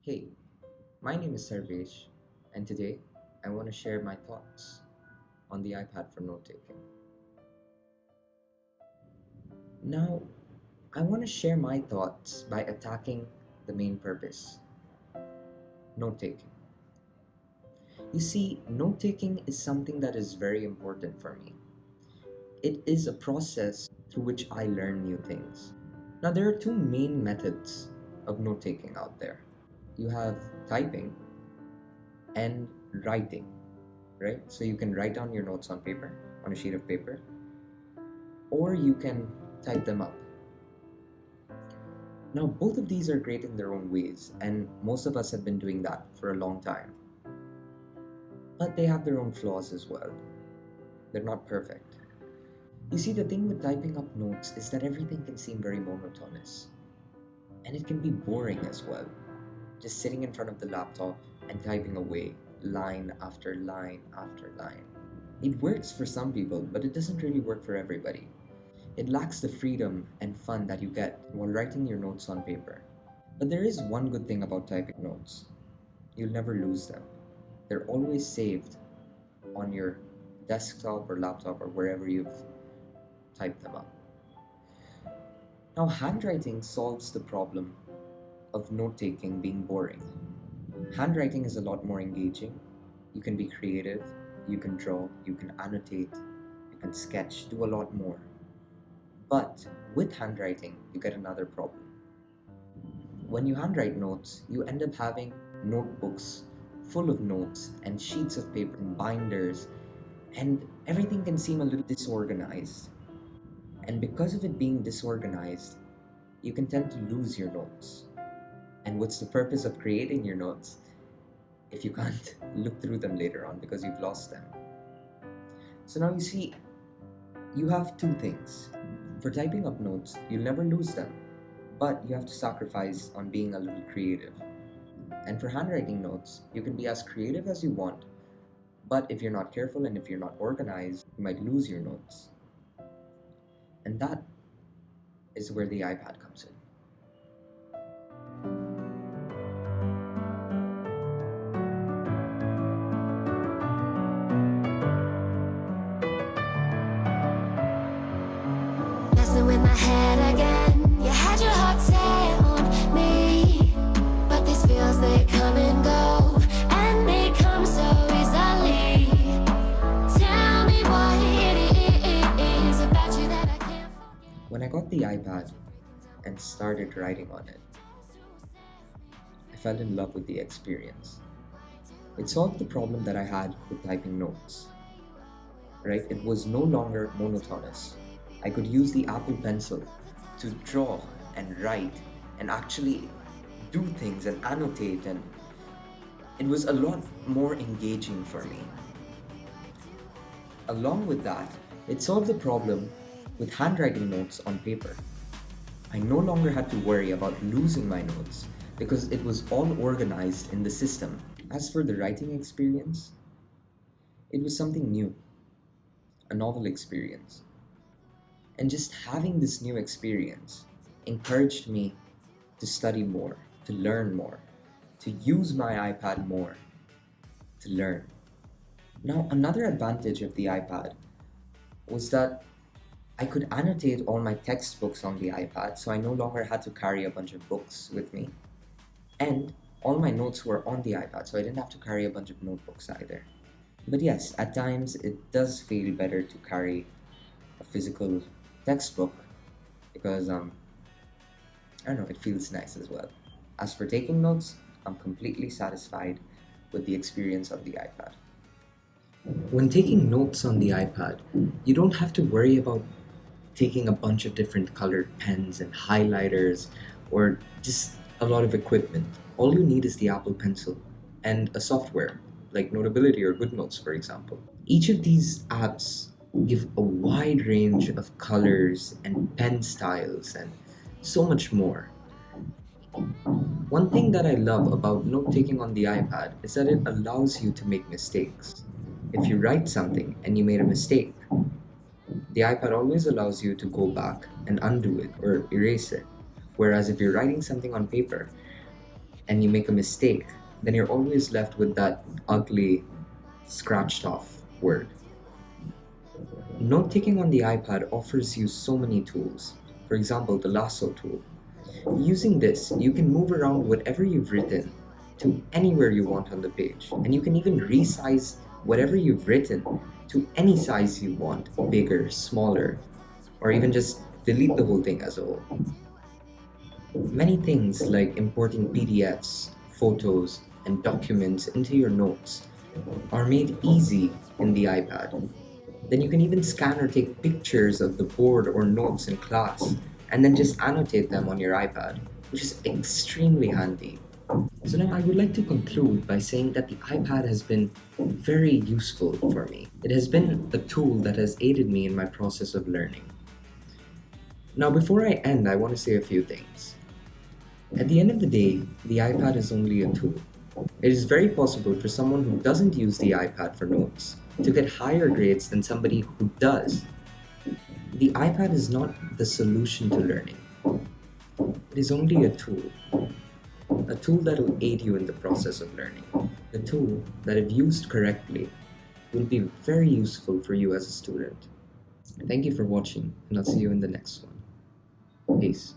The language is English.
Hey, my name is Sarvesh, and today I want to share my thoughts on the iPad for note taking. Now, I want to share my thoughts by attacking the main purpose note taking. You see, note taking is something that is very important for me. It is a process through which I learn new things. Now, there are two main methods of note taking out there. You have typing and writing, right? So you can write down your notes on paper, on a sheet of paper, or you can type them up. Now, both of these are great in their own ways, and most of us have been doing that for a long time. But they have their own flaws as well. They're not perfect. You see, the thing with typing up notes is that everything can seem very monotonous, and it can be boring as well. Just sitting in front of the laptop and typing away line after line after line. It works for some people, but it doesn't really work for everybody. It lacks the freedom and fun that you get while writing your notes on paper. But there is one good thing about typing notes. You'll never lose them. They're always saved on your desktop or laptop or wherever you've typed them up. Now, handwriting solves the problem of note taking being boring. Handwriting is a lot more engaging. You can be creative, you can draw, you can annotate, you can sketch, do a lot more. But with handwriting, you get another problem. When you handwrite notes, you end up having notebooks full of notes and sheets of paper and binders, and everything can seem a little disorganized. And because of it being disorganized, you can tend to lose your notes. And what's the purpose of creating your notes if you can't look through them later on because you've lost them? So now you see, you have two things. For typing up notes, you'll never lose them, but you have to sacrifice on being a little creative. And for handwriting notes, you can be as creative as you want, but if you're not careful and if you're not organized, you might lose your notes. And that is where the iPad comes in. Messing with my head again. You had your heart set on me, but these feels, they come and go, and they come so easily. Tell me what it is about you that I can't forget. When I got the iPad and started writing on it, I fell in love with the experience. It solved the problem that I had with typing notes, right? It was no longer monotonous. I could use the Apple Pencil to draw and write and actually do things and annotate, and it was a lot more engaging for me. Along with that, it solved the problem with handwriting notes on paper. I no longer had to worry about losing my notes because it was all organized in the system. As for the writing experience, it was something new, a novel experience. And just having this new experience encouraged me to study more, to learn more, to use my iPad more, to learn. Now, another advantage of the iPad was that I could annotate all my textbooks on the iPad, so I no longer had to carry a bunch of books with me. And all my notes were on the iPad, so I didn't have to carry a bunch of notebooks either. But yes, at times it does feel better to carry a physical textbook because I don't know, it feels nice as well. As for taking notes, I'm completely satisfied with the experience of the iPad. When taking notes on the iPad, you don't have to worry about taking a bunch of different colored pens and highlighters or just a lot of equipment. All you need is the Apple Pencil and a software like Notability or GoodNotes, for example. Each of these apps give a wide range of colors and pen styles and so much more. One thing that I love about note taking on the iPad is that it allows you to make mistakes. If you write something and you made a mistake, the iPad always allows you to go back and undo it or erase it. Whereas if you're writing something on paper, and you make a mistake, then you're always left with that ugly, scratched off word. Note taking on the iPad offers you so many tools. For example, the lasso tool. Using this, you can move around whatever you've written to anywhere you want on the page, and you can even resize whatever you've written to any size you want, bigger, smaller, or even just delete the whole thing as a whole. Many things like importing PDFs, photos, and documents into your notes are made easy in the iPad. Then you can even scan or take pictures of the board or notes in class and then just annotate them on your iPad, which is extremely handy. So now I would like to conclude by saying that the iPad has been very useful for me. It has been a tool that has aided me in my process of learning. Now before I end, I want to say a few things. At the end of the day, the iPad is only a tool. It is very possible for someone who doesn't use the iPad for notes to get higher grades than somebody who does. The iPad is not the solution to learning. It is only a tool that will aid you in the process of learning. A tool that, if used correctly, will be very useful for you as a student. Thank you for watching, and I'll see you in the next one. Peace.